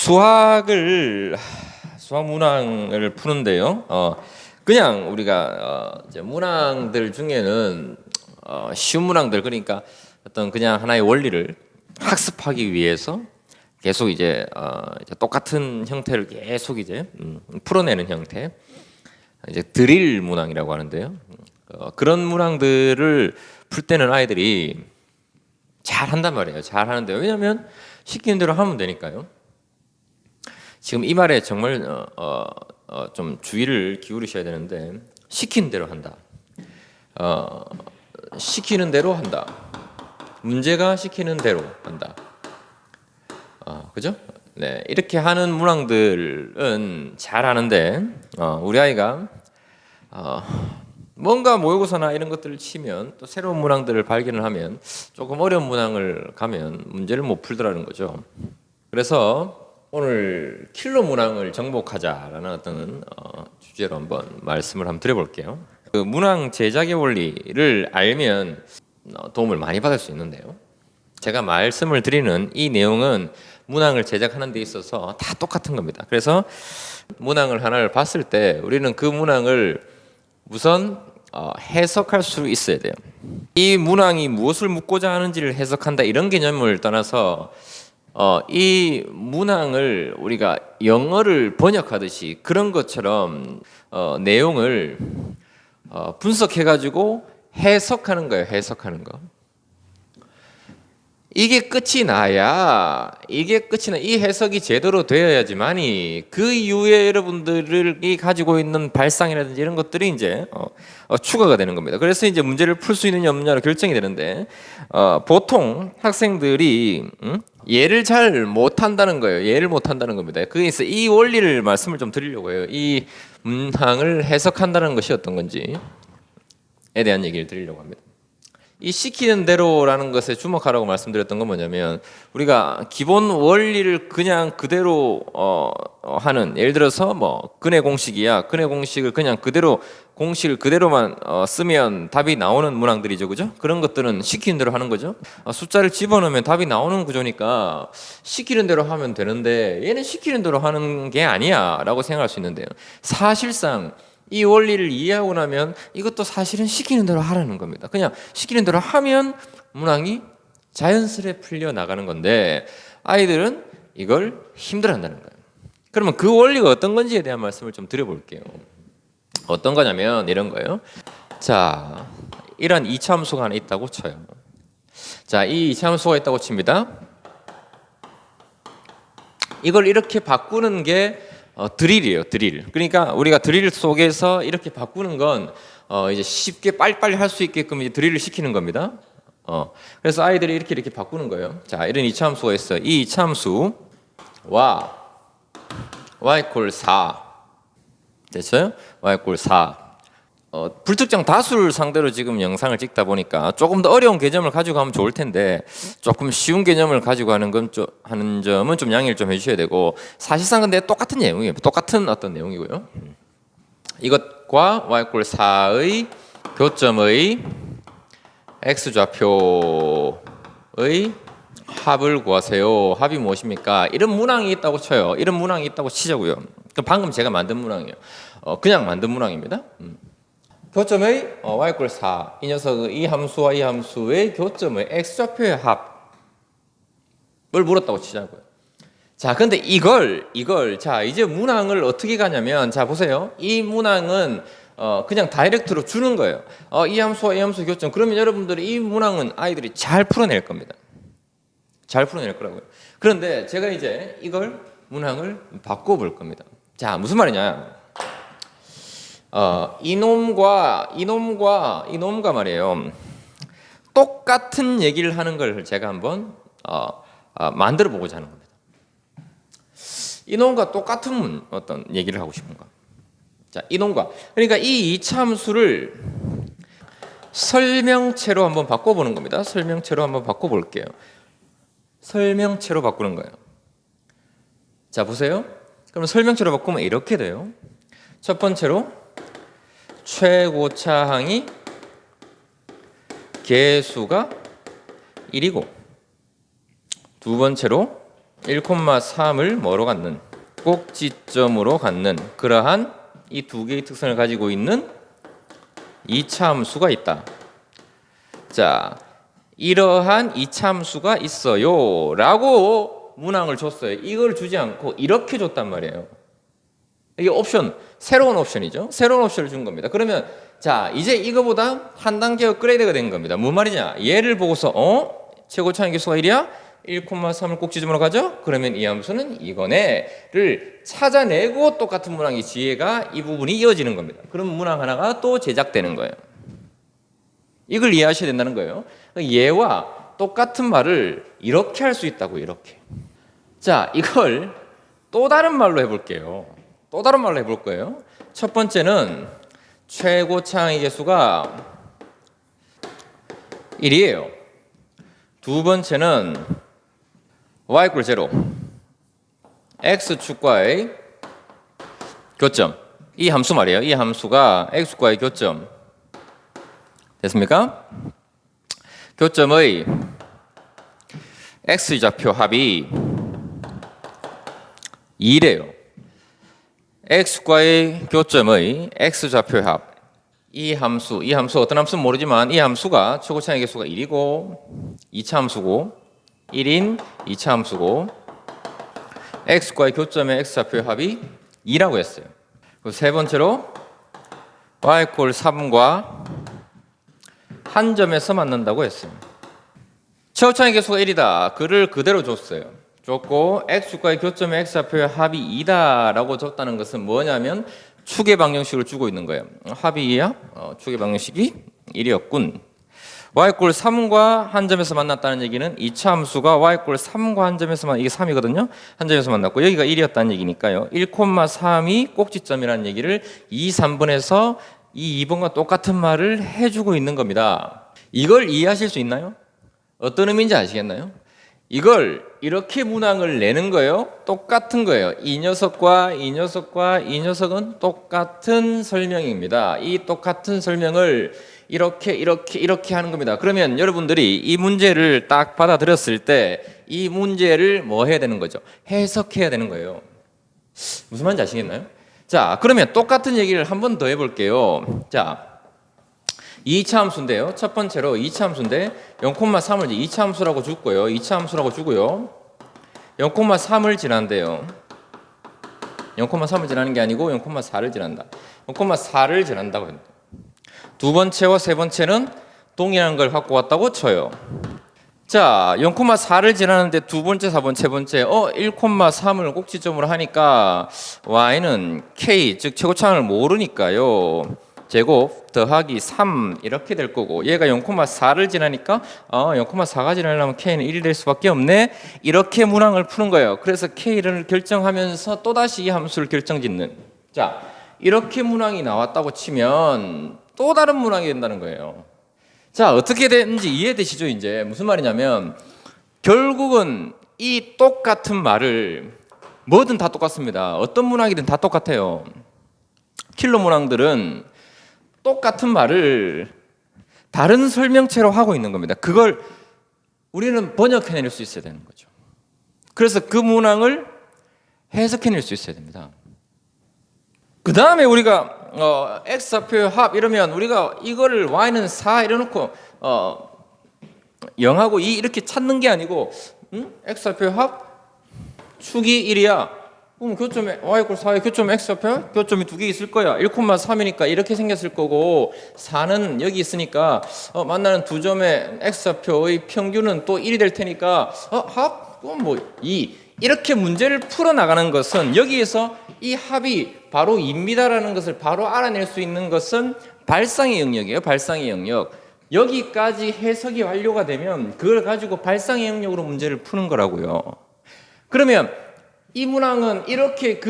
수학 문항을 푸는데요. 그냥 우리가 이제 문항들 중에는 쉬운 문항들, 그러니까 어떤 그냥 하나의 원리를 학습하기 위해서 계속 이제 똑같은 형태를 계속 이제 풀어내는 형태, 이제 드릴 문항이라고 하는데요. 그런 문항들을 풀 때는 아이들이 잘 한단 말이에요. 잘 하는데요. 왜냐하면 시키는 대로 하면 되니까요. 지금 이 말에 정말 좀 주의를 기울이셔야 되는데, 시키는 대로 한다. 시키는 대로 한다. 문제가 시키는 대로 한다. 그죠? 네, 이렇게 하는 문항들은 잘 하는데, 우리 아이가 뭔가 모의고사나 이런 것들을 치면, 또 새로운 문항들을 발견을 하면, 조금 어려운 문항을 가면 문제를 못 풀더라는 거죠. 그래서 오늘 킬러 문항을 정복하자라는 어떤 주제로 한번 말씀을 한번 드려볼게요. 그 문항 제작의 원리를 알면 도움을 많이 받을 수 있는데요. 제가 말씀을 드리는 이 내용은 문항을 제작하는 데 있어서 다 똑같은 겁니다. 그래서 문항을 하나를 봤을 때 우리는 그 문항을 우선 해석할 수 있어야 돼요. 이 문항이 무엇을 묻고자 하는지를 해석한다, 이런 개념을 떠나서 이 문항을 우리가 영어를 번역하듯이 그런 것처럼 내용을 분석해가지고 해석하는 거예요. 해석하는 거. 이게 끝이 나야, 이 해석이 제대로 되어야지만이 그 이후에 여러분들이 가지고 있는 발상이라든지 이런 것들이 이제 추가가 되는 겁니다. 그래서 이제 문제를 풀 수 있느냐 없느냐로 결정이 되는데, 보통 학생들이 예를 잘 못한다는 거예요. 예를 못한다는 겁니다. 그래서 이 원리를 말씀을 좀 드리려고 해요. 이 문항을 해석한다는 것이 어떤 건지에 대한 얘기를 드리려고 합니다. 이 시키는 대로라는 것에 주목하라고 말씀드렸던 건 뭐냐면, 우리가 기본 원리를 그냥 그대로 하는, 예를 들어서 뭐 근해 공식이야, 근해 공식을 그냥 그대로 공식을 그대로만 쓰면 답이 나오는 문항들이죠, 그죠? 그런 것들은 시키는 대로 하는 거죠. 숫자를 집어넣으면 답이 나오는 구조니까 시키는 대로 하면 되는데, 얘는 시키는 대로 하는 게 아니야라고 생각할 수 있는데요. 사실상 이 원리를 이해하고 나면 이것도 사실은 시키는 대로 하라는 겁니다. 그냥 시키는 대로 하면 문항이 자연스레 풀려 나가는 건데, 아이들은 이걸 힘들어한다는 거예요. 그러면 그 원리가 어떤 건지에 대한 말씀을 좀 드려볼게요. 어떤 거냐면 이런 거예요. 자, 이런 이차함수가 하나 있다고 쳐요. 자, 이 이차함수가 있다고 칩니다. 이걸 이렇게 바꾸는 게 드릴이에요. 드릴. 그러니까 우리가 드릴 속에서 이렇게 바꾸는 건 이제 쉽게 빨리빨리 할 수 있게끔 이제 드릴을 시키는 겁니다. 그래서 아이들이 이렇게 바꾸는 거예요. 자, 이런 이차함수가 있어요. 이 이차함수와 y = 4 됐어요? y = 4. 불특정 다수를 상대로 지금 영상을 찍다 보니까 조금 더 어려운 개념을 가지고 가면 좋을 텐데, 조금 쉬운 개념을 가지고 하는 점은 좀 양해를 좀 해주셔야 되고, 사실상 근데 똑같은 내용이에요. 똑같은 어떤 내용이고요. 이것과 y = 4의 교점의 x좌표의 합을 구하세요. 합이 무엇입니까? 이런 문항이 있다고 쳐요. 이런 문항이 있다고 치자고요. 방금 제가 만든 문항이에요. 그냥 만든 문항입니다. 교점의 y = 4. 이 녀석의 이 함수와 이 함수의 교점의 x좌표의 합을 물었다고 치자고요. 자, 근데 이걸 자, 이제 문항을 어떻게 가냐면, 자 보세요. 이 문항은 그냥 다이렉트로 주는 거예요. 이 함수와 이 함수의 교점. 그러면 여러분들이 이 문항은 아이들이 잘 풀어낼 겁니다. 잘 풀어낼 거라고요. 그런데 제가 이제 이걸 문항을 바꿔볼 겁니다. 자, 무슨 말이냐? 이놈과 말이에요. 똑같은 얘기를 하는 걸 제가 한번 만들어 보고자 하는 겁니다. 이놈과 똑같은 어떤 얘기를 하고 싶은가? 자, 이놈과, 그러니까 이 이차함수를 설명체로 한번 바꿔보는 겁니다. 설명체로 한번 바꿔볼게요. 설명체로 바꾸는 거예요. 자, 보세요. 그럼 설명체로 바꾸면 이렇게 돼요. 첫 번째로 최고차항이 개수가 1이고, 두 번째로 1,3을 뭐로 갖는? 꼭지점으로 갖는 그러한 이 두 개의 특성을 가지고 있는 2차 함수가 있다. 자, 이러한 2차 함수가 있어요 라고 문항을 줬어요. 이걸 주지 않고 이렇게 줬단 말이에요. 이게 옵션, 새로운 옵션이죠. 새로운 옵션을 준 겁니다. 그러면 자, 이제 이거보다 한 단계 업그레이드가 된 겁니다. 뭔 말이냐? 얘를 보고서 최고차의 개수가 1이야? 1,3을 꼭지점으로 가죠? 그러면 이 함수는 이거네를 찾아내고 똑같은 문항의 지혜가 이 부분이 이어지는 겁니다. 그럼 문항 하나가 또 제작되는 거예요. 이걸 이해하셔야 된다는 거예요. 얘와 똑같은 말을 이렇게 할 수 있다고, 이렇게. 자, 이걸 또 다른 말로 해볼게요. 또 다른 말로 해볼 거예요. 첫 번째는 최고차의 개수가 1이에요. 두 번째는 y = 0, x축과의 교점. 이 함수 말이에요. 이 함수가 x축과의 교점. 됐습니까? 교점의 x좌표 합이 2래요. x과의 교점의 x좌표 합. 이 함수 어떤 함수는 모르지만 이 함수가 최고차의 개수가 1이고 2차 함수고 1인 2차 함수고 x과의 교점의 x좌표의 합이 2라고 했어요. 세 번째로 y = 3과 한 점에서 만난다고 했어요. 최고차의 개수가 1이다. 그를 그대로 줬어요. 줬고 x축과의 교점의 x좌표의 합이 2다라고 줬다는 것은 뭐냐면 축의 방정식을 주고 있는 거예요. 합이 2야? 축의 방정식이 1이었군. y = 3과 한 점에서 만났다는 얘기는 2차 함수가 y = 3과 한 점에서 이게 3이거든요. 한 점에서 만났고 여기가 1이었다는 얘기니까요. 1,3이 꼭지점이라는 얘기를 2, 3번에서 이 2번과 똑같은 말을 해주고 있는 겁니다. 이걸 이해하실 수 있나요? 어떤 의미인지 아시겠나요? 이걸 이렇게 문항을 내는 거예요. 똑같은 거예요. 이 녀석과 이 녀석과 이 녀석은 똑같은 설명입니다. 이 똑같은 설명을 이렇게 하는 겁니다. 그러면 여러분들이 이 문제를 딱 받아들였을 때 이 문제를 뭐 해야 되는 거죠? 해석해야 되는 거예요. 무슨 말인지 아시겠나요? 자, 그러면 똑같은 얘기를 한 번 더 해볼게요. 자, 2차 함수인데요. 첫 번째로 2차 함수인데 0,3을 2차 함수라고 주고요. 2차 함수라고 주고요. 0,3을 지난대요. 0,3을 지나는 게 아니고 0,4를 지난다. 0,4를 지난다고 합니다. 두 번째와 세 번째는 동일한 걸 갖고 왔다고 쳐요. 자, 0,4를 지나는데 두 번째, 4번째, 세 번째 1,3을 꼭지점으로 하니까 y는 k, 즉 최고차항을 모르니까요. 제곱 더하기 3 이렇게 될 거고 얘가 0,4를 지나니까 0,4가 지나려면 k는 1이 될 수밖에 없네. 이렇게 문항을 푸는 거예요. 그래서 k를 결정하면서 또다시 이 함수를 결정짓는. 자, 이렇게 문항이 나왔다고 치면 또 다른 문항이 된다는 거예요. 자, 어떻게 되는지 이해되시죠? 이제 무슨 말이냐면 결국은 이 똑같은 말을 뭐든 다 똑같습니다. 어떤 문항이든 다 똑같아요. 킬러 문항들은 똑같은 말을 다른 설명체로 하고 있는 겁니다. 그걸 우리는 번역해낼 수 있어야 되는 거죠. 그래서 그 문항을 해석해낼 수 있어야 됩니다. 그 다음에 우리가 x좌표 합 이러면 우리가 이거를 y는 4 이래놓고 0하고 2 이렇게 찾는 게 아니고 x좌표 합 축이 1이야. 그럼 교점에 y = 4의 교점 x좌표 교점이 두 개 있을 거야. 1,3이니까 이렇게 생겼을 거고 4는 여기 있으니까 만나는 두 점의 x좌표의 평균은 또 1이 될 테니까 합? 그건 뭐 2. 이렇게 문제를 풀어나가는 것은 여기에서 이 합이 바로 2입니다라는 것을 바로 알아낼 수 있는 것은 발상의 영역이에요. 발상의 영역. 여기까지 해석이 완료가 되면 그걸 가지고 발상의 영역으로 문제를 푸는 거라고요. 그러면 이 문항은 이렇게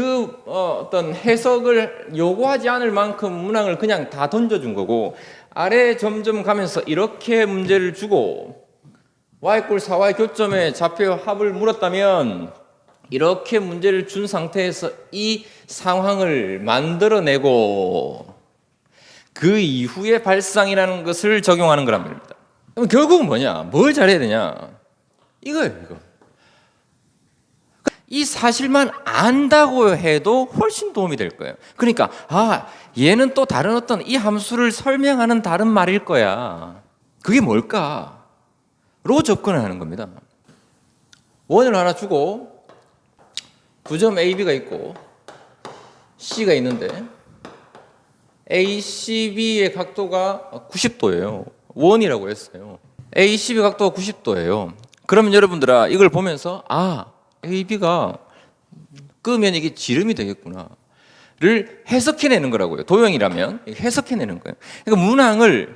어떤 해석을 요구하지 않을 만큼 문항을 그냥 다 던져준 거고 아래 점점 가면서 이렇게 문제를 주고 y = 4y 교점의 좌표 합을 물었다면 이렇게 문제를 준 상태에서 이 상황을 만들어내고 그 이후에 발상이라는 것을 적용하는 거란 말입니다. 그럼 결국은 뭐냐? 뭘 잘해야 되냐? 이거예요. 이거. 이 사실만 안다고 해도 훨씬 도움이 될 거예요. 그러니까 얘는 또 다른 어떤 이 함수를 설명하는 다른 말일 거야. 그게 뭘까로 접근을 하는 겁니다. 원을 하나 주고 두 점 A, B가 있고 C가 있는데 ACB의 각도가 90도예요. 원이라고 했어요. ACB 각도가 90도예요. 그러면 여러분들아 이걸 보면서 AB가 끄면 이게 지름이 되겠구나를 해석해내는 거라고요. 도형이라면 해석해내는 거예요. 그러니까 문항을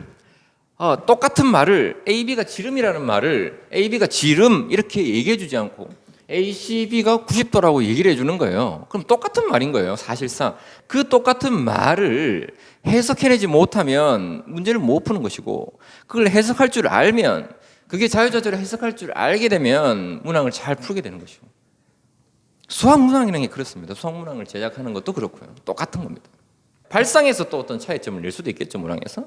똑같은 말을 AB가 지름이라는 말을 AB가 지름 이렇게 얘기해주지 않고 ACB가 90도라고 얘기를 해주는 거예요. 그럼 똑같은 말인 거예요. 사실상 그 똑같은 말을 해석해내지 못하면 문제를 못 푸는 것이고, 그걸 해석할 줄 알면, 그게 자유자재로 해석할 줄 알게 되면 문항을 잘 풀게 되는 것이고, 수학 문항이라는 게 그렇습니다. 수학 문항을 제작하는 것도 그렇고요. 똑같은 겁니다. 발상에서 또 어떤 차이점을 낼 수도 있겠죠, 문항에서.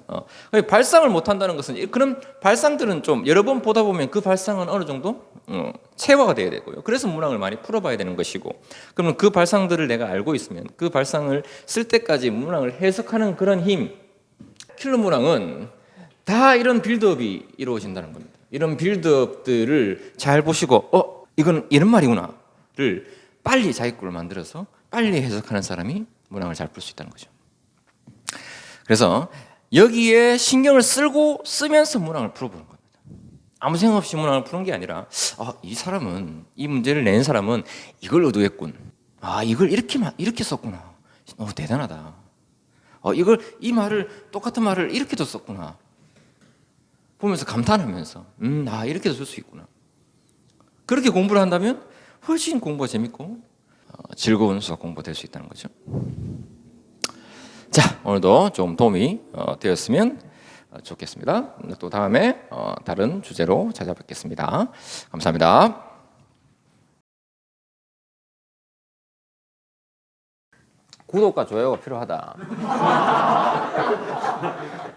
발상을 못한다는 것은, 그런 발상들은 좀 여러 번 보다 보면 그 발상은 어느 정도 체화가 돼야 되고요. 그래서 문항을 많이 풀어봐야 되는 것이고, 그러면 그 발상들을 내가 알고 있으면 그 발상을 쓸 때까지 문항을 해석하는 그런 힘, 킬러 문항은 다 이런 빌드업이 이루어진다는 겁니다. 이런 빌드업들을 잘 보시고, 이건 이런 말이구나를 빨리 자기 걸로 만들어서 빨리 해석하는 사람이 문항을 잘 풀 수 있다는 거죠. 그래서 여기에 신경을 쓰면서 문항을 풀어보는 겁니다. 아무 생각 없이 문항을 푸는 게 아니라 이 사람은, 이 문제를 낸 사람은 이걸 의도했군. 이걸 이렇게 썼구나. 대단하다. 이 말을, 똑같은 말을 이렇게도 썼구나. 보면서 감탄하면서 이렇게도 쓸 수 있구나. 그렇게 공부를 한다면 훨씬 공부가 재밌고 즐거운 수학 공부가 될 수 있다는 거죠. 자, 오늘도 좀 도움이 되었으면 좋겠습니다. 또 다음에 다른 주제로 찾아뵙겠습니다. 감사합니다. 구독과 좋아요가 필요하다.